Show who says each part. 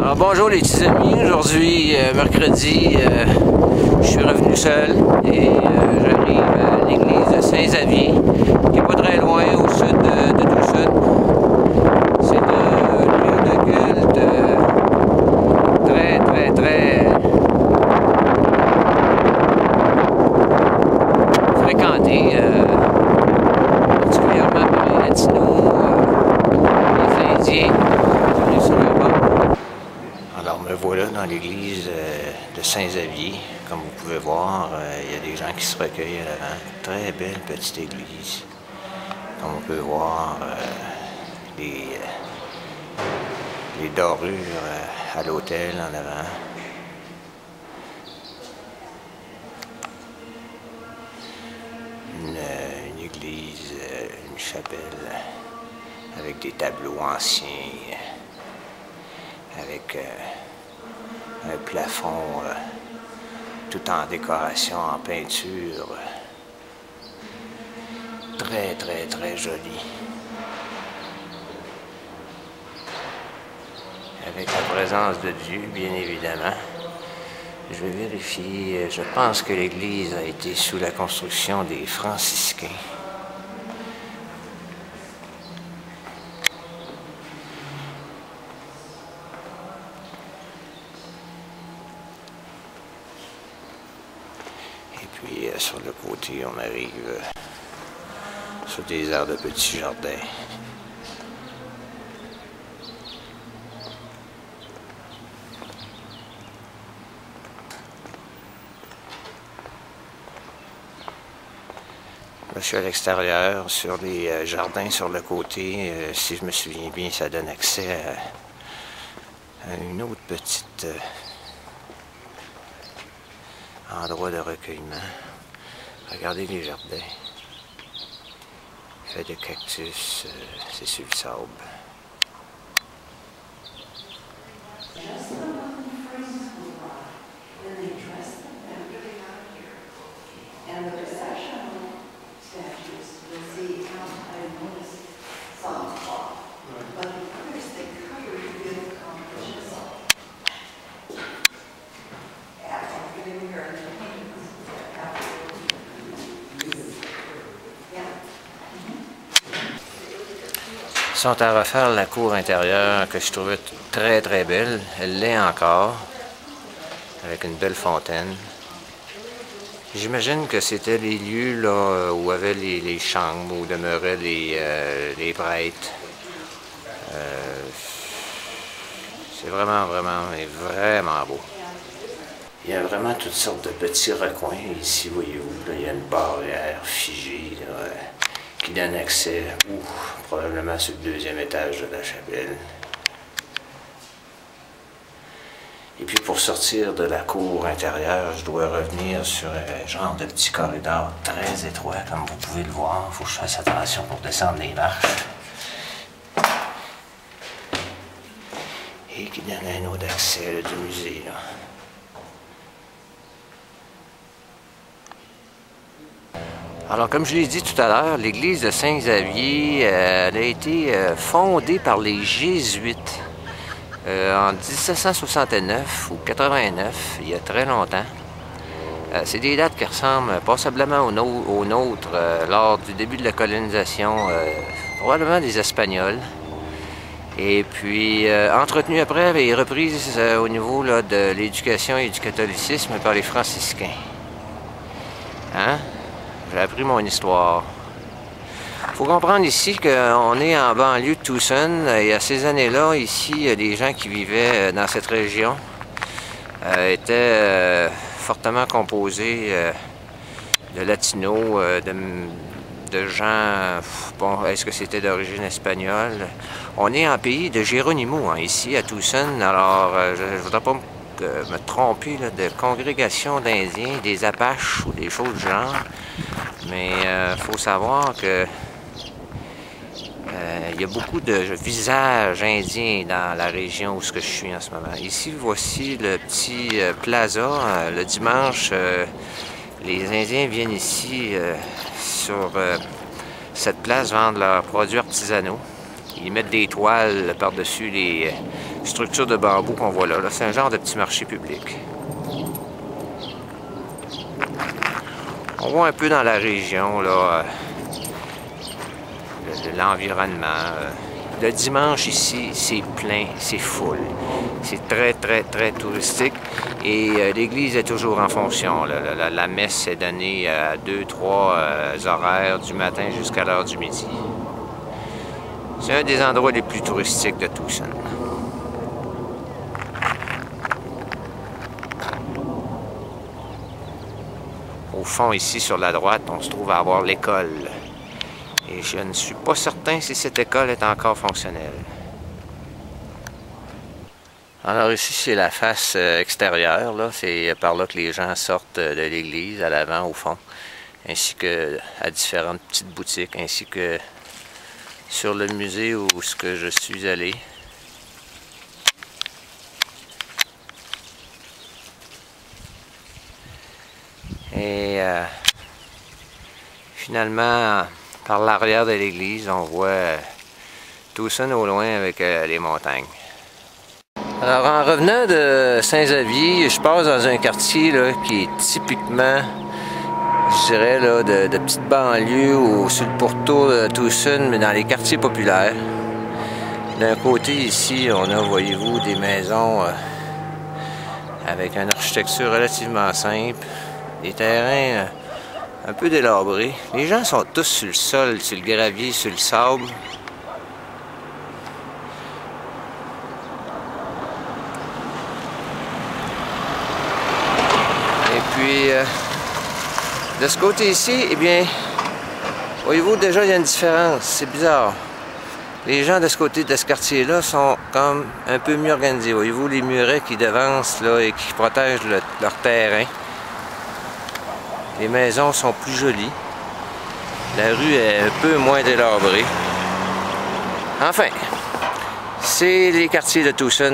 Speaker 1: Alors bonjour les petits amis, aujourd'hui mercredi, je suis revenu seul et j'arrive à l'église de Saint-Xavier, qui n'est pas très loin au sud de Tucson. C'est un lieu de culte très fréquenté, particulièrement par les Latinos, les Indiens. Alors me voilà dans l'église de Saint-Xavier. Comme vous pouvez voir, il y a des gens qui se recueillent à l'avant. Très belle petite église. Comme on peut voir, les dorures à l'autel en avant. Une église, une chapelle avec des tableaux anciens. Avec un plafond tout en décoration, en peinture. Très joli. Avec la présence de Dieu, bien évidemment. Je vais vérifier, je pense que l'église a été sous la construction des franciscains. Et puis sur le côté, on arrive sur des aires de petits jardins. Là, je suis à l'extérieur, sur les jardins sur le côté. Si je me souviens bien, ça donne accès à une autre petite endroit de recueillement. Regardez les jardins. Fait de cactus, c'est sur le sable. Ils sont à refaire la cour intérieure que je trouvais très belle. Elle l'est encore, avec une belle fontaine. J'imagine que c'était les lieux là, où avaient les chambres, où demeuraient les prêtres. C'est vraiment beau. Il y a vraiment toutes sortes de petits recoins ici, voyez-vous. Il y a une barrière figée là, qui donne accès, probablement sur le deuxième étage de la chapelle. Et puis pour sortir de la cour intérieure, je dois revenir sur un genre de petit corridor très étroit, comme vous pouvez le voir. Il faut que je fasse attention pour descendre les marches. Et qui donne un autre accès là, du musée. Là. Alors, comme je l'ai dit tout à l'heure, l'église de Saint-Xavier elle a été fondée par les Jésuites en 1769 ou 89, il y a très longtemps. C'est des dates qui ressemblent passablement aux nôtres lors du début de la colonisation, probablement des Espagnols. Et puis, entretenues après et reprises au niveau là, de l'éducation et du catholicisme par les franciscains. Hein? J'ai appris mon histoire. Il faut comprendre ici qu'on est en banlieue de Tucson et à ces années-là, ici, les gens qui vivaient dans cette région étaient fortement composés de latinos, de gens, bon, est-ce que c'était d'origine espagnole? On est en pays de Geronimo, hein, ici à Tucson, alors je ne voudrais pas me tromper là, de congrégation d'Indiens, des Apaches ou des choses du genre. Mais il faut savoir que il y a beaucoup de visages indiens dans la région où je suis en ce moment. Ici, voici le petit plaza. Le dimanche, les Indiens viennent ici sur cette place vendre leurs produits artisanaux. Ils mettent des toiles par-dessus structure de bambou qu'on voit là. C'est un genre de petit marché public. On voit un peu dans la région là, l'environnement. Le dimanche ici, c'est plein, c'est full. C'est très, très, très touristique. Et l'église est toujours en fonction. La messe est donnée à 2-3 horaires du matin jusqu'à l'heure du midi. C'est un des endroits les plus touristiques de Tucson. Au fond, ici, sur la droite, on se trouve à avoir l'école. Et je ne suis pas certain si cette école est encore fonctionnelle. Alors ici, c'est la face extérieure. C'est par là que les gens sortent de l'église, à l'avant, au fond. Ainsi que à différentes petites boutiques, ainsi que sur le musée où je suis allé. Et finalement, par l'arrière de l'église, on voit Tucson au loin avec les montagnes. Alors, en revenant de Saint-Xavier, je passe dans un quartier là, qui est typiquement, je dirais, là, de petites banlieues ou sur le pourtour de Tucson, mais dans les quartiers populaires. D'un côté, ici, on a, voyez-vous, des maisons avec une architecture relativement simple, des terrains un peu délabrés. Les gens sont tous sur le sol, sur le gravier, sur le sable. Puis, de ce côté-ci, eh bien, voyez-vous, déjà, il y a une différence. C'est bizarre. Les gens de ce côté de ce quartier-là sont comme un peu mieux organisés. Voyez-vous, les murets qui devancent là, et qui protègent leur terrain. Les maisons sont plus jolies. La rue est un peu moins délabrée. Enfin, c'est les quartiers de Tucson.